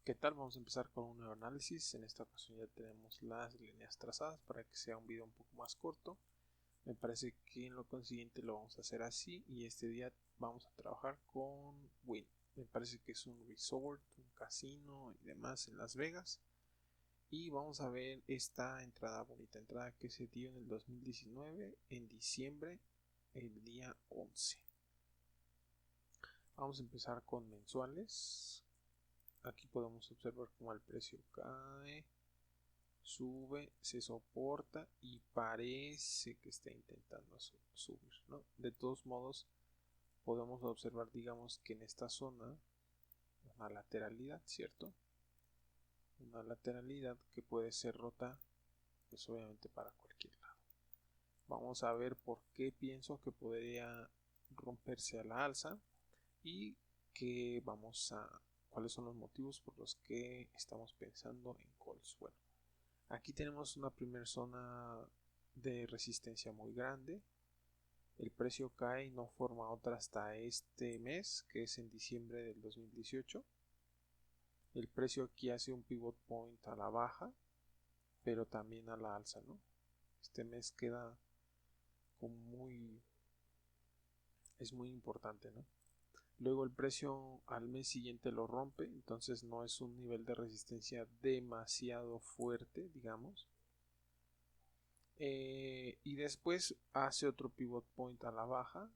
¿Qué tal? Vamos a empezar con un nuevo análisis. En esta ocasión ya tenemos las líneas trazadas para que sea un video un poco más corto. Me parece que en lo consiguiente lo vamos a hacer así y este día vamos a trabajar con Wynn. Me parece que es un resort, un casino y demás en Las Vegas. Y vamos a ver esta entrada, bonita entrada que se dio en el 2019, en diciembre, el día 11. Vamos a empezar con mensuales. Aquí podemos observar cómo el precio cae, sube, se soporta y parece que está intentando subir, ¿no? De todos modos, podemos observar, digamos, que en esta zona una lateralidad, ¿cierto? Una lateralidad que puede ser rota, pues obviamente para cualquier lado. Vamos a ver por qué pienso que podría romperse a la alza y que cuáles son los motivos por los que estamos pensando en calls. Bueno, aquí tenemos una primera zona de resistencia muy grande. El precio cae y no forma otra hasta este mes, que es en diciembre del 2018. El precio aquí hace un pivot point a la baja, pero también a la alza, ¿no? Este mes queda es muy importante, ¿no? Luego el precio al mes siguiente lo rompe, entonces no es un nivel de resistencia demasiado fuerte, digamos. Y después hace otro pivot point a la baja,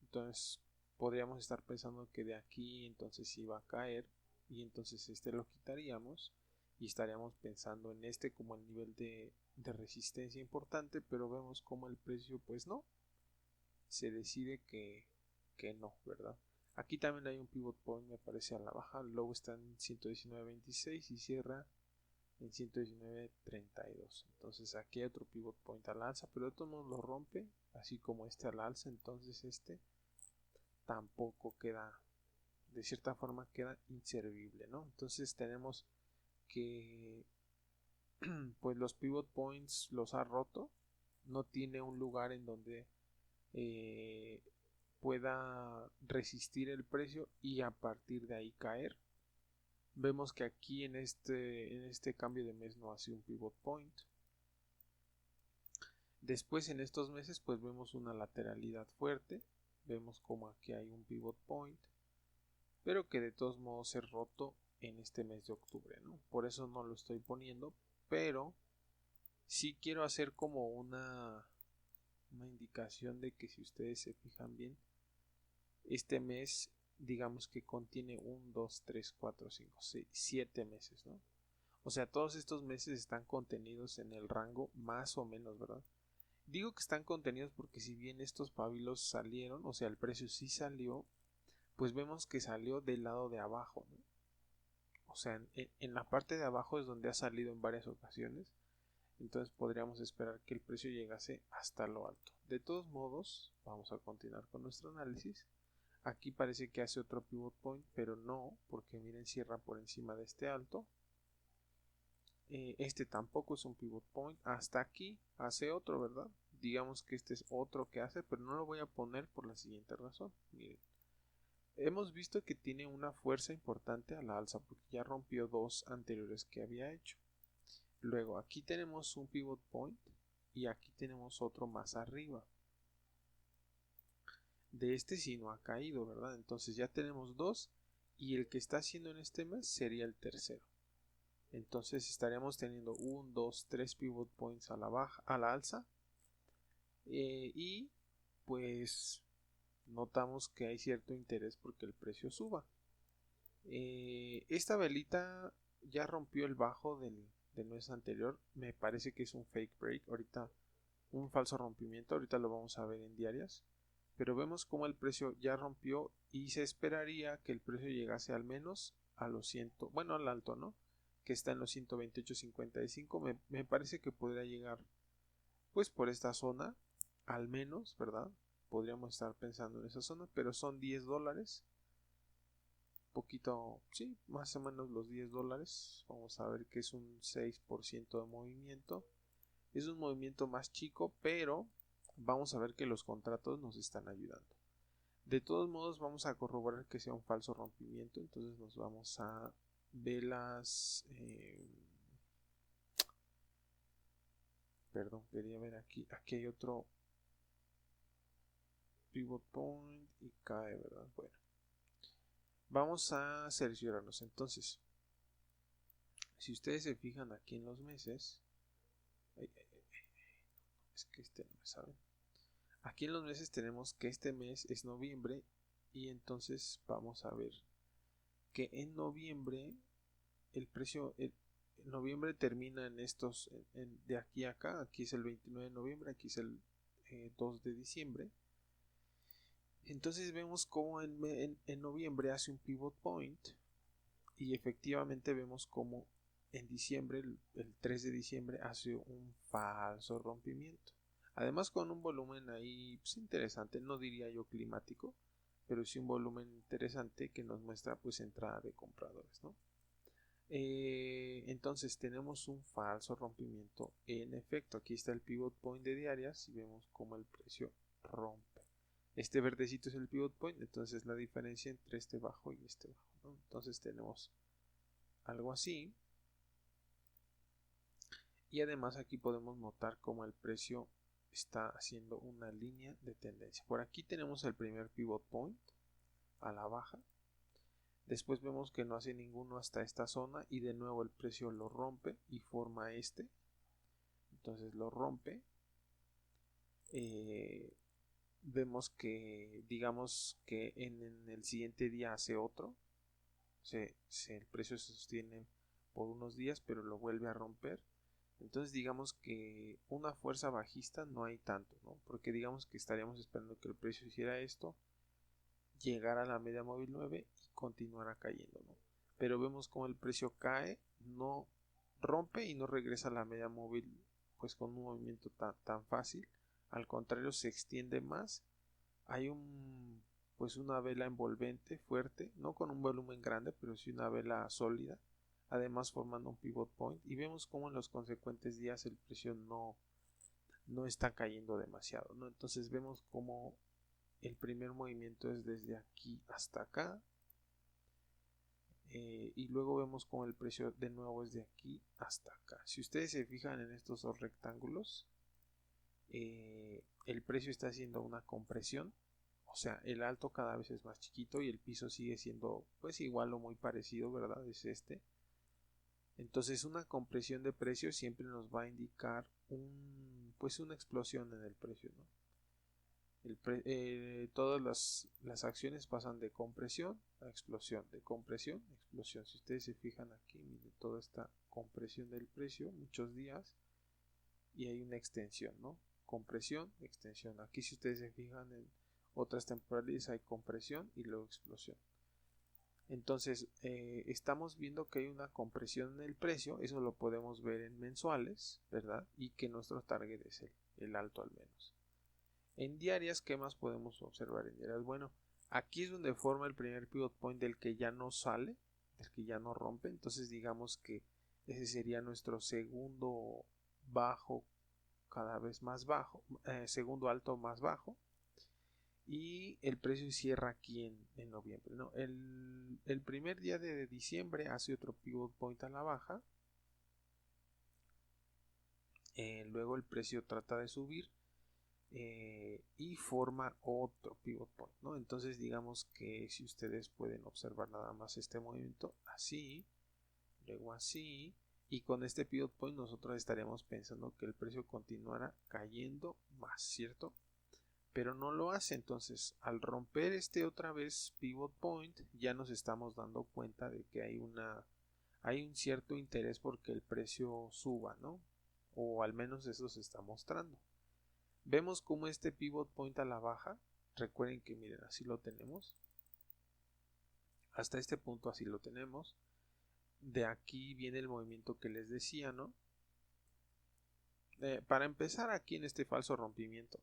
entonces podríamos estar pensando que de aquí entonces iba a caer y entonces este lo quitaríamos y estaríamos pensando en este como el nivel de resistencia importante, pero vemos como el precio pues no, se decide que no, ¿verdad? Aquí también hay un pivot point, me parece, a la baja. Luego está en 119.26 y cierra en 119.32. Entonces aquí hay otro pivot point al alza, pero esto no lo rompe, así como este al alza. Entonces este tampoco queda, de cierta forma queda inservible, ¿no? Entonces tenemos que pues los pivot points los ha roto. No tiene un lugar en donde eh, pueda resistir el precio y a partir de ahí caer. Vemos que aquí en este cambio de mes no hace un pivot point. Después en estos meses pues vemos una lateralidad fuerte. Vemos como aquí hay un pivot point, pero que de todos modos es roto en este mes de octubre, ¿no? Por eso no lo estoy poniendo, pero sí quiero hacer como una indicación de que si ustedes se fijan bien, este mes digamos que contiene 1, 2, 3, 4, 5, 6, 7 meses, ¿no? O sea, todos estos meses están contenidos en el rango más o menos, ¿verdad? Digo que están contenidos porque si bien estos pabilos salieron, o sea, el precio sí salió, pues vemos que salió del lado de abajo, ¿no? O sea, en la parte de abajo es donde ha salido en varias ocasiones, entonces podríamos esperar que el precio llegase hasta lo alto. De todos modos, vamos a continuar con nuestro análisis. Aquí parece que hace otro pivot point, pero no, porque miren, cierra por encima de este alto. Este tampoco es un pivot point. Hasta aquí hace otro, ¿verdad? Digamos que este es otro que hace, pero no lo voy a poner por la siguiente razón. Miren, hemos visto que tiene una fuerza importante a la alza porque ya rompió dos anteriores que había hecho. Luego aquí tenemos un pivot point y aquí tenemos otro más arriba. De este sí no ha caído, ¿verdad? Entonces ya tenemos dos y el que está haciendo en este mes sería el tercero. Entonces estaríamos teniendo 1, 2, 3 pivot points a la baja, a la alza, y pues notamos que hay cierto interés porque el precio suba. Esta velita ya rompió el bajo del mes anterior, me parece que es un fake break, ahorita un falso rompimiento, ahorita lo vamos a ver en diarias, pero vemos como el precio ya rompió y se esperaría que el precio llegase al menos a los 100, bueno, al alto, ¿no? Que está en los 128.55, me parece que podría llegar pues por esta zona, al menos, ¿verdad? Podríamos estar pensando en esa zona, pero son $10, poquito, sí, más o menos los $10, vamos a ver que es un 6% de movimiento, es un movimiento más chico, pero vamos a ver que los contratos nos están ayudando. De todos modos vamos a corroborar que sea un falso rompimiento, entonces nos vamos a velas, perdón, quería ver aquí hay otro pivot point y cae, ¿verdad? Bueno, vamos a seleccionarnos. Entonces, si ustedes se fijan aquí en los meses, es que no me saben. Aquí en los meses tenemos que este mes es noviembre, y entonces vamos a ver que en noviembre el precio, en noviembre termina en estos, de aquí a acá. Aquí es el 29 de noviembre, aquí es el 2 de diciembre. Entonces vemos cómo en noviembre hace un pivot point, y efectivamente vemos cómo en diciembre, el 3 de diciembre, hace un falso rompimiento. Además, con un volumen ahí pues, interesante, no diría yo climático, pero sí un volumen interesante que nos muestra pues entrada de compradores, ¿no? Entonces tenemos un falso rompimiento. En efecto, aquí está el pivot point de diarias y vemos cómo el precio rompe. Este verdecito es el pivot point, entonces la diferencia entre este bajo y este bajo, ¿no? Entonces tenemos algo así. Y además aquí podemos notar cómo el precio está haciendo una línea de tendencia. Por aquí tenemos el primer pivot point a la baja. Después vemos que no hace ninguno hasta esta zona, y de nuevo el precio lo rompe y forma este. Entonces lo rompe. Vemos que, digamos que en el siguiente día hace otro. El precio se sostiene por unos días, pero lo vuelve a romper. Entonces digamos que una fuerza bajista no hay tanto, ¿no? Porque digamos que estaríamos esperando que el precio hiciera esto, llegara a la media móvil 9 y continuara cayendo, ¿no? Pero vemos como el precio cae, no rompe y no regresa a la media móvil pues con un movimiento tan fácil. Al contrario, se extiende más. Hay pues una vela envolvente fuerte, no con un volumen grande, pero sí una vela sólida, además formando un pivot point, y vemos como en los consecuentes días el precio no está cayendo demasiado, ¿no? Entonces vemos como el primer movimiento es desde aquí hasta acá, y luego vemos como el precio de nuevo es de aquí hasta acá. Si ustedes se fijan en estos dos rectángulos, el precio está haciendo una compresión. O sea, el alto cada vez es más chiquito y el piso sigue siendo pues igual o muy parecido, ¿verdad? Es este. Entonces una compresión de precios siempre nos va a indicar pues una explosión en el precio, ¿no? Todas las acciones pasan de compresión a explosión, de compresión a explosión. Si ustedes se fijan aquí, miren toda esta compresión del precio, muchos días, y hay una extensión, ¿no? Compresión, extensión. Aquí si ustedes se fijan en otras temporales hay compresión y luego explosión. Entonces estamos viendo que hay una compresión en el precio, eso lo podemos ver en mensuales, ¿verdad? Y que nuestro target es el alto al menos. En diarias, ¿qué más podemos observar en diarias? Bueno, aquí es donde forma el primer pivot point del que ya no sale, del que ya no rompe. Entonces digamos que ese sería nuestro segundo bajo cada vez más bajo, segundo alto más bajo, y el precio cierra aquí en noviembre, ¿no? El primer día de diciembre hace otro pivot point a la baja, luego el precio trata de subir, y forma otro pivot point, ¿no? Entonces digamos que si ustedes pueden observar nada más este movimiento así, luego así, y con este pivot point nosotros estaríamos pensando que el precio continuará cayendo más, ¿cierto? Pero no lo hace. Entonces al romper este otra vez pivot point ya nos estamos dando cuenta de que hay un cierto interés porque el precio suba, ¿no? O al menos eso se está mostrando. Vemos como este pivot point a la baja, recuerden que miren, así lo tenemos, hasta este punto así lo tenemos, de aquí viene el movimiento que les decía, ¿no? Para empezar aquí en este falso rompimiento,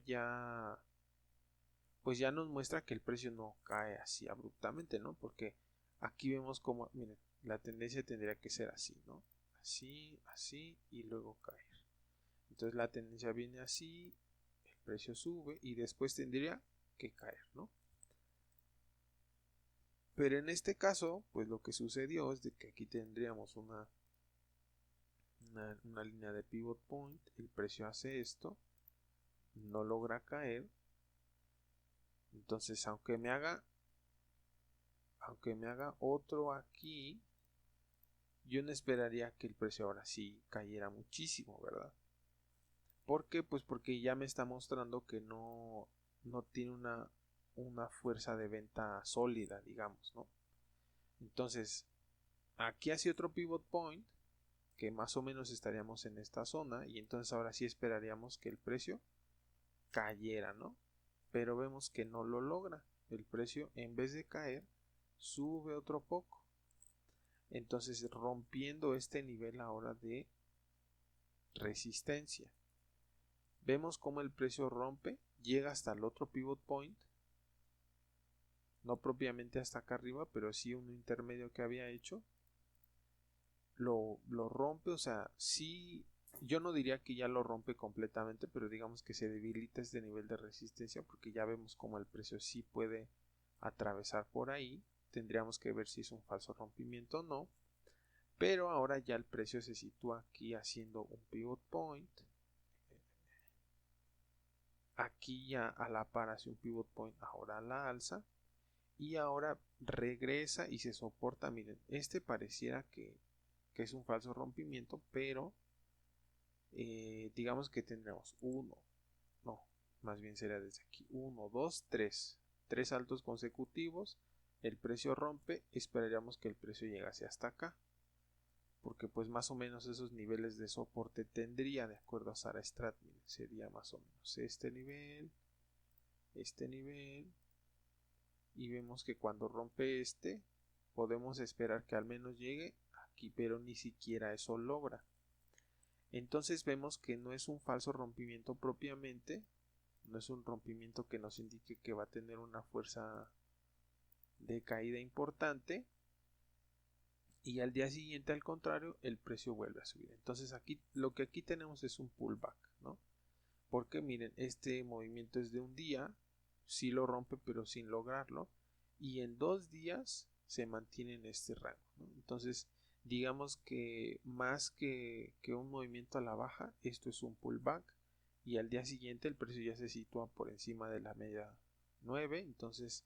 ya pues ya nos muestra que el precio no cae así abruptamente, ¿no? Porque aquí vemos como, miren, la tendencia tendría que ser así, ¿no? Así, así y luego caer. Entonces la tendencia viene así, el precio sube y después tendría que caer, ¿no? Pero en este caso, pues lo que sucedió es de que aquí tendríamos una línea de pivot point, el precio hace esto, no logra caer, entonces aunque me haga otro aquí, yo no esperaría que el precio ahora sí cayera muchísimo, ¿verdad? ¿Por qué? Pues porque ya me está mostrando que no tiene una fuerza de venta sólida, digamos, ¿no? Entonces, aquí hace otro pivot point, que más o menos estaríamos en esta zona, y entonces ahora sí esperaríamos que el precio cayera, ¿no? Pero vemos que no lo logra. El precio, en vez de caer, sube otro poco. Entonces, rompiendo este nivel ahora de resistencia. Vemos cómo el precio rompe, llega hasta el otro pivot point, no propiamente hasta acá arriba, pero sí un intermedio que había hecho, lo rompe, o sea, sí, yo no diría que ya lo rompe completamente, pero digamos que se debilita este nivel de resistencia, porque ya vemos cómo el precio sí puede atravesar por ahí. Tendríamos que ver si es un falso rompimiento o no, pero ahora ya el precio se sitúa aquí haciendo un pivot point. Aquí ya a la par hace un pivot point ahora a la alza, y ahora regresa y se soporta. Miren, este pareciera que es un falso rompimiento, pero digamos que tendremos uno, no, más bien sería desde aquí, 1, 2, 3 altos consecutivos, el precio rompe, esperaríamos que el precio llegase hasta acá, porque pues más o menos esos niveles de soporte tendría, de acuerdo a Sarah Stratman, sería más o menos este nivel, y vemos que cuando rompe podemos esperar que al menos llegue aquí, pero ni siquiera eso logra. Entonces vemos que no es un falso rompimiento propiamente, no es un rompimiento que nos indique que va a tener una fuerza de caída importante, y al día siguiente, al contrario, el precio vuelve a subir. Entonces aquí lo que aquí tenemos es un pullback, ¿no? Porque miren, este movimiento es de un día, sí lo rompe pero sin lograrlo, y en 2 días se mantiene en este rango, ¿no? Entonces digamos que más que un movimiento a la baja, esto es un pullback, y al día siguiente el precio ya se sitúa por encima de la media 9. Entonces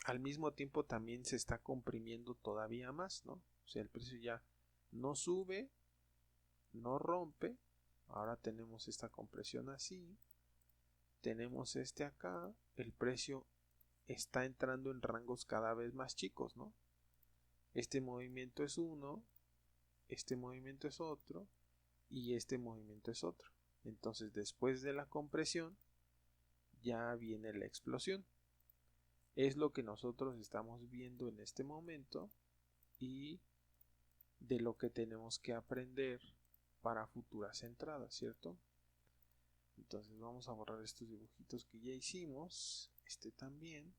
al mismo tiempo también se está comprimiendo todavía más, ¿no? O sea, el precio ya no sube, no rompe. Ahora tenemos esta compresión así, tenemos este acá, el precio está entrando en rangos cada vez más chicos, ¿no? Este movimiento es uno, este movimiento es otro, y este movimiento es otro. Entonces después de la compresión ya viene la explosión. Es lo que nosotros estamos viendo en este momento, y de lo que tenemos que aprender para futuras entradas, ¿cierto? Entonces vamos a borrar estos dibujitos que ya hicimos, este también,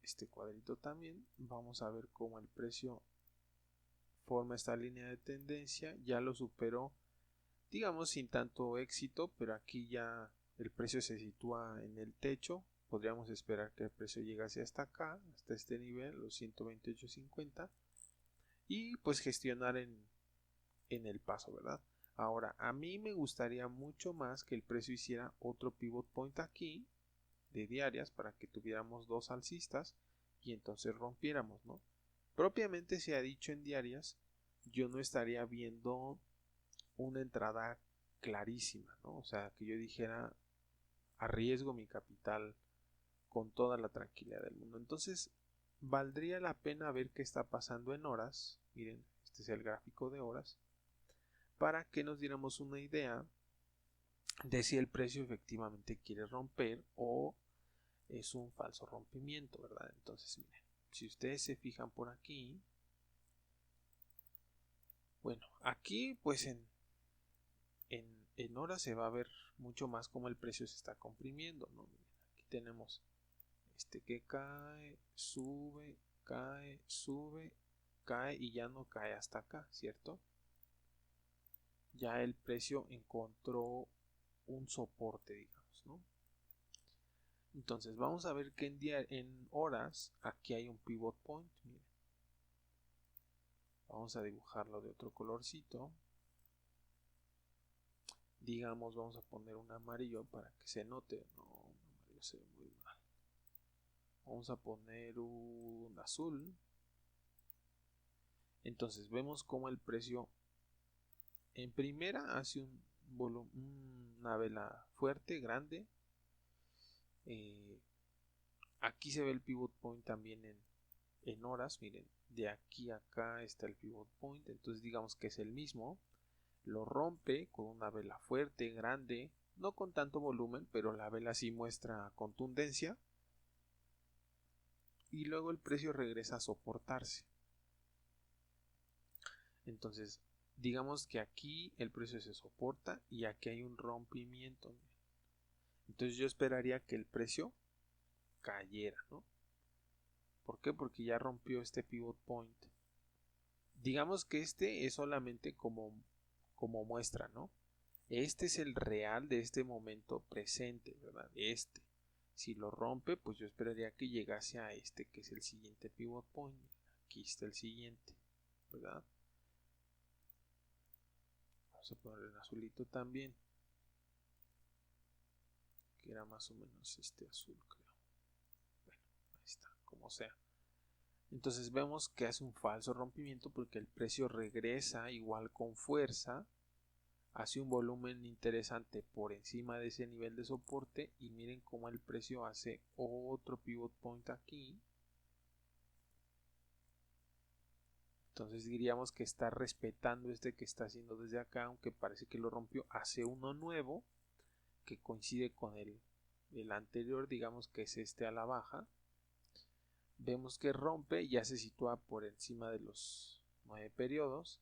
este cuadrito también. Vamos a ver cómo el precio forma esta línea de tendencia, ya lo superó, digamos sin tanto éxito, pero aquí ya el precio se sitúa en el techo. Podríamos esperar que el precio llegase hasta acá, hasta este nivel, los 128.50, y pues gestionar en el paso, ¿verdad? Ahora, a mí me gustaría mucho más que el precio hiciera otro pivot point aquí de diarias, para que tuviéramos 2 alcistas y entonces rompiéramos, ¿no? Propiamente se ha dicho en diarias, yo no estaría viendo una entrada clarísima, ¿no? O sea, que yo dijera, arriesgo mi capital con toda la tranquilidad del mundo. Entonces, valdría la pena ver qué está pasando en horas. Miren, este es el gráfico de horas, para que nos diéramos una idea de si el precio efectivamente quiere romper o es un falso rompimiento, ¿verdad? Entonces, miren, si ustedes se fijan por aquí, bueno, aquí pues en horas se va a ver mucho más cómo el precio se está comprimiendo, ¿no? Miren, aquí tenemos este que cae, sube, cae y ya no cae hasta acá, ¿cierto? Ya el precio encontró un soporte, digamos, ¿no? Entonces vamos a ver que en horas aquí hay un pivot point. Miren. Vamos a dibujarlo de otro colorcito. Digamos, vamos a poner un amarillo para que se note. No, un amarillo se ve muy mal. Vamos a poner un azul. Entonces vemos como el precio en primera hace una vela fuerte, grande. Aquí se ve el pivot point también en horas. Miren, de aquí a acá está el pivot point. Entonces digamos que es el mismo. Lo rompe con una vela fuerte, grande, no con tanto volumen, pero la vela sí muestra contundencia. Y luego el precio regresa a soportarse. Entonces, digamos que aquí el precio se soporta y aquí hay un rompimiento. Entonces yo esperaría que el precio cayera, ¿no? ¿Por qué? Porque ya rompió este pivot point. Digamos que este es solamente como muestra, ¿no? Este es el real de este momento presente, ¿verdad? Si lo rompe, pues yo esperaría que llegase a este, que es el siguiente pivot point. Aquí está el siguiente, ¿verdad? Vamos a poner en azulito también, que era más o menos este azul, creo. Bueno, ahí está, como sea. Entonces vemos que hace un falso rompimiento porque el precio regresa igual con fuerza, hace un volumen interesante por encima de ese nivel de soporte y miren cómo el precio hace otro pivot point aquí. Entonces diríamos que está respetando este que está haciendo desde acá, aunque parece que lo rompió, hace uno nuevo que coincide con el anterior, digamos que es este a la baja. Vemos que rompe y ya se sitúa por encima de los 9 periodos.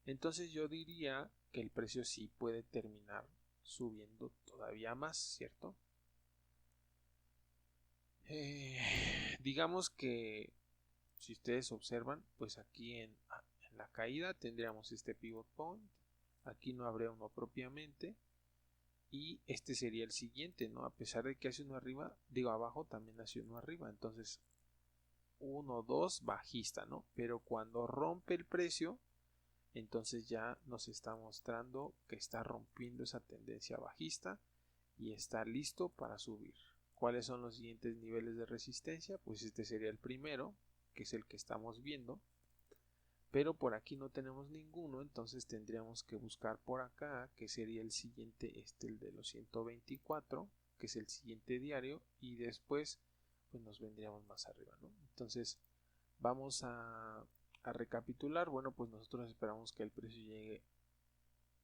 Entonces yo diría que el precio sí puede terminar subiendo todavía más, ¿cierto? Digamos que si ustedes observan, pues aquí en la caída tendríamos este pivot point. Aquí no habría uno propiamente. Y este sería el siguiente, ¿no? A pesar de que hace uno arriba, digo abajo también hace uno arriba. Entonces 1, 2, bajista, ¿no? Pero cuando rompe el precio, entonces ya nos está mostrando que está rompiendo esa tendencia bajista y está listo para subir. ¿Cuáles son los siguientes niveles de resistencia? Pues este sería el primero, que es el que estamos viendo, pero por aquí no tenemos ninguno, entonces tendríamos que buscar por acá, que sería el siguiente, el de los 124, que es el siguiente diario, y después pues nos vendríamos más arriba, ¿no? Entonces vamos a recapitular. Bueno, pues nosotros esperamos que el precio llegue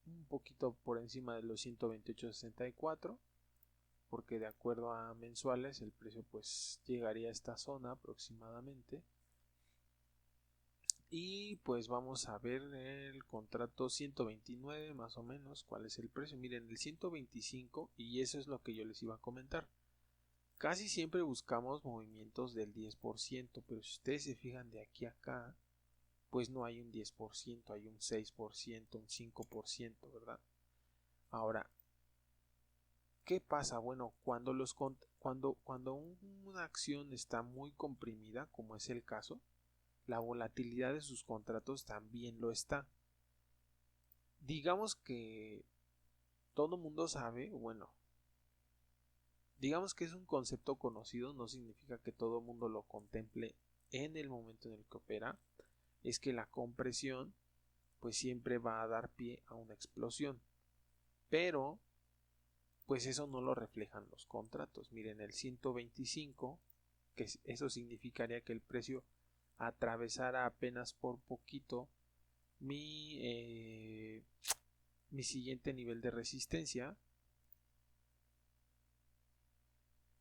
un poquito por encima de los 128.64, porque de acuerdo a mensuales el precio pues llegaría a esta zona aproximadamente. Y pues vamos a ver el contrato 129 más o menos cuál es el precio. Miren, el 125, y eso es lo que yo les iba a comentar. Casi siempre buscamos movimientos del 10%, pero si ustedes se fijan de aquí a acá, pues no hay un 10%, hay un 6%, un 5%, ¿verdad? Ahora, ¿qué pasa? Bueno, cuando una acción está muy comprimida, como es el caso, la volatilidad de sus contratos también lo está. Digamos que todo mundo sabe, bueno, digamos que es un concepto conocido, no significa que todo mundo lo contemple en el momento en el que opera, es que la compresión pues siempre va a dar pie a una explosión, pero pues eso no lo reflejan los contratos. Miren, el 125, que eso significaría que el precio atravesara apenas por poquito mi siguiente nivel de resistencia,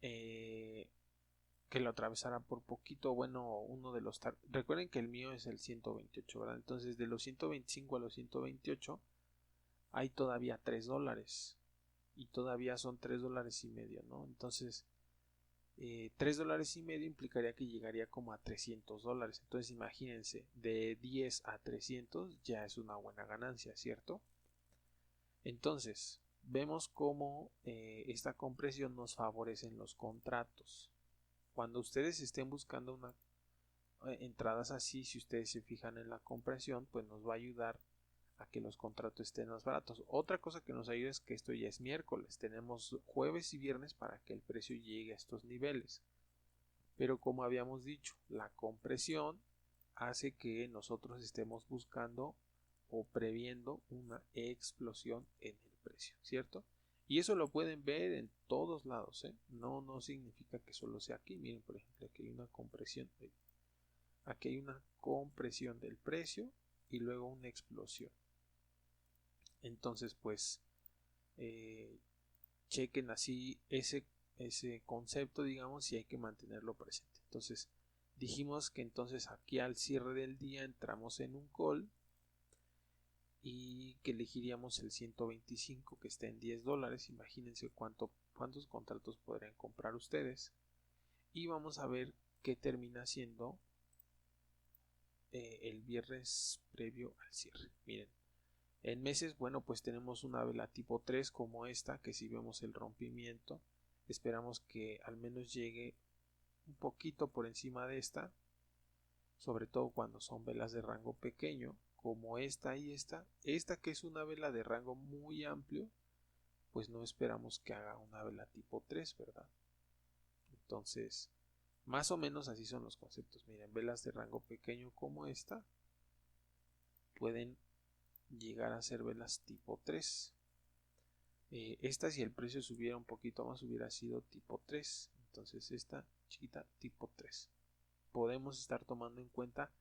que lo atravesara por poquito. Bueno, uno de los recuerden que el mío es el 128, ¿verdad? Entonces de los 125 a los 128 hay todavía $3 y todavía son $3.50, ¿no? Entonces $3.50 implicaría que llegaría como a $300. Entonces imagínense, de 10 a 300 ya es una buena ganancia, ¿cierto? Entonces vemos cómo esta compresión nos favorece en los contratos. Cuando ustedes estén buscando entradas así, si ustedes se fijan en la compresión, pues nos va a ayudar a que los contratos estén más baratos. Otra cosa que nos ayuda es que esto ya es miércoles, tenemos jueves y viernes para que el precio llegue a estos niveles. Pero como habíamos dicho, la compresión hace que nosotros estemos buscando o previendo una explosión en el precio, ¿cierto? Y eso lo pueden ver en todos lados, ¿eh? No significa que solo sea aquí. Miren, por ejemplo, aquí hay una compresión. Aquí hay una compresión del precio y luego una explosión. Entonces, pues, chequen así ese concepto, digamos, y hay que mantenerlo presente. Entonces, dijimos que entonces aquí al cierre del día entramos en un call y que elegiríamos el 125 que está en $10. Imagínense cuántos contratos podrían comprar ustedes. Y vamos a ver qué termina siendo el viernes previo al cierre. Miren, en meses, bueno, pues tenemos una vela tipo 3 como esta, que si vemos el rompimiento, esperamos que al menos llegue un poquito por encima de esta, sobre todo cuando son velas de rango pequeño, como esta y esta que es una vela de rango muy amplio, pues no esperamos que haga una vela tipo 3, ¿verdad? Entonces, más o menos así son los conceptos. Miren, velas de rango pequeño como esta pueden llegar a ser velas tipo 3. Esta, si el precio subiera un poquito más, hubiera sido tipo 3. Entonces esta chiquita tipo 3. Podemos estar tomando en cuenta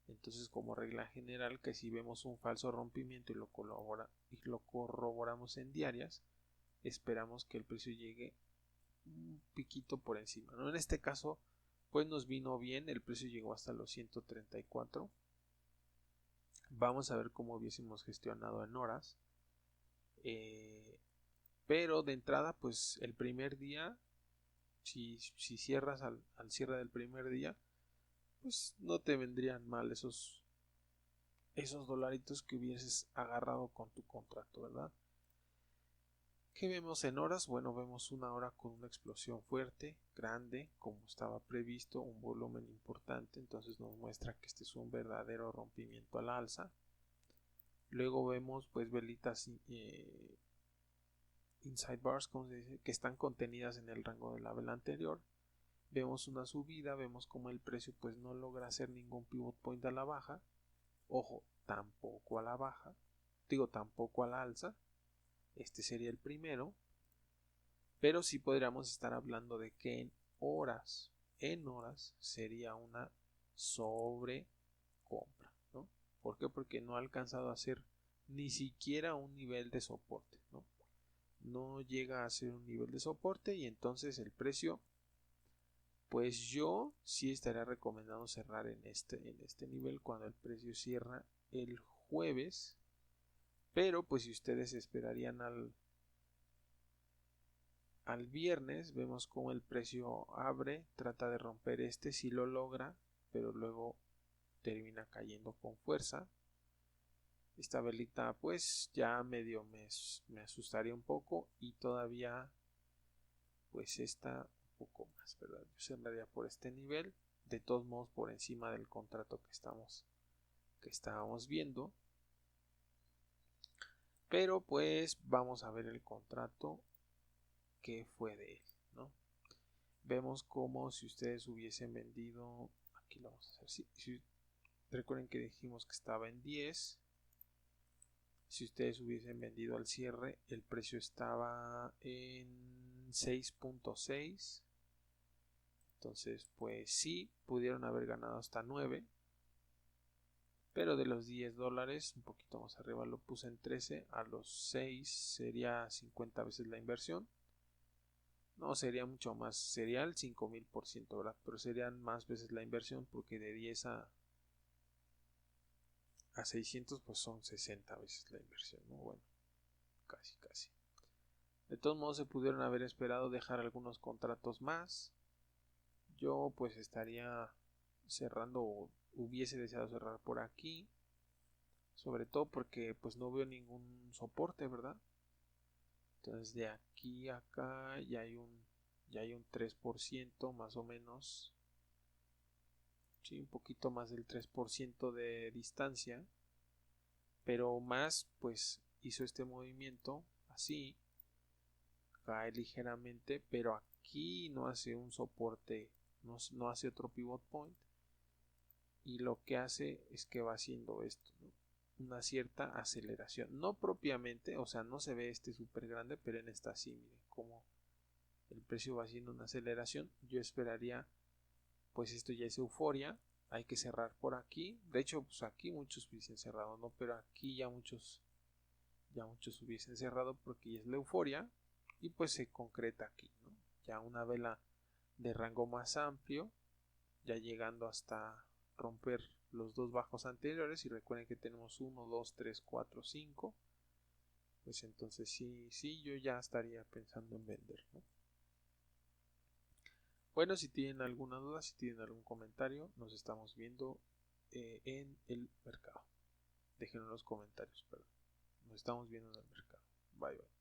entonces como regla general que si vemos un falso rompimiento y lo corroboramos en diarias, esperamos que el precio llegue un piquito por encima, ¿no? En este caso pues nos vino bien, el precio llegó hasta los 134. Vamos a ver cómo hubiésemos gestionado en horas. Pero de entrada, pues el primer día, si cierras al cierre del primer día, pues no te vendrían mal esos dolaritos que hubieses agarrado con tu contrato, ¿verdad? ¿Qué vemos en horas? Bueno, vemos una hora con una explosión fuerte, grande, como estaba previsto, un volumen importante, entonces nos muestra que este es un verdadero rompimiento al alza. Luego vemos pues velitas inside bars, como se dice, que están contenidas en el rango de la vela anterior. Vemos una subida, vemos como el precio pues no logra hacer ningún pivot point a la baja. Ojo, tampoco a la baja, tampoco a la alza. Este sería el primero, pero sí podríamos estar hablando de que en horas sería una sobrecompra, ¿no? ¿Por qué? Porque no ha alcanzado a hacer ni siquiera un nivel de soporte, ¿no? No llega a ser un nivel de soporte y entonces el precio, pues yo sí estaría recomendando cerrar en este nivel cuando el precio cierra el jueves. Pero pues si ustedes esperarían al viernes, vemos como el precio abre, trata de romper si lo logra, pero luego termina cayendo con fuerza. Esta velita pues ya medio me asustaría un poco y todavía pues esta un poco más, ¿verdad? Yo cerraría por este nivel, de todos modos por encima del contrato que estábamos viendo. Pero pues vamos a ver el contrato que fue de él, ¿no? Vemos como si ustedes hubiesen vendido, aquí lo vamos a hacer, recuerden que dijimos que estaba en 10. Si ustedes hubiesen vendido al cierre, el precio estaba en 6.6. Entonces, pues sí, pudieron haber ganado hasta 9. Pero de los $10, un poquito más arriba lo puse en 13. A los 6 sería 50 veces la inversión. No, sería mucho más. Sería el 5000%, ¿verdad? Pero serían más veces la inversión porque de 10 a 600 pues son 60 veces la inversión, ¿no? Bueno, casi. De todos modos se pudieron haber esperado dejar algunos contratos más. Yo pues estaría cerrando o hubiese deseado cerrar por aquí. Sobre todo porque pues no veo ningún soporte, ¿verdad? Entonces de aquí a acá ya hay un 3% más o menos. Sí, un poquito más del 3% de distancia. Pero más, pues hizo este movimiento así. Cae ligeramente, pero aquí no hace un soporte, no hace otro pivot point. Y lo que hace es que va haciendo esto, ¿no? Una cierta aceleración. No propiamente, o sea, no se ve súper grande, pero en esta sí, miren cómo el precio va haciendo una aceleración. Yo esperaría, pues esto ya es euforia. Hay que cerrar por aquí. De hecho, pues aquí muchos hubiesen cerrado, ¿no? Pero aquí ya muchos hubiesen cerrado porque ya es la euforia. Y pues se concreta aquí, ¿no? Ya una vela de rango más amplio, ya llegando hasta romper los dos bajos anteriores. Y recuerden que tenemos 1, 2, 3, 4, 5. Pues entonces sí, yo ya estaría pensando en vender, ¿no? Bueno, si tienen alguna duda, si tienen algún comentario, nos estamos viendo en el mercado. Déjenlo en los comentarios, perdón. Nos estamos viendo en el mercado. Bye bye.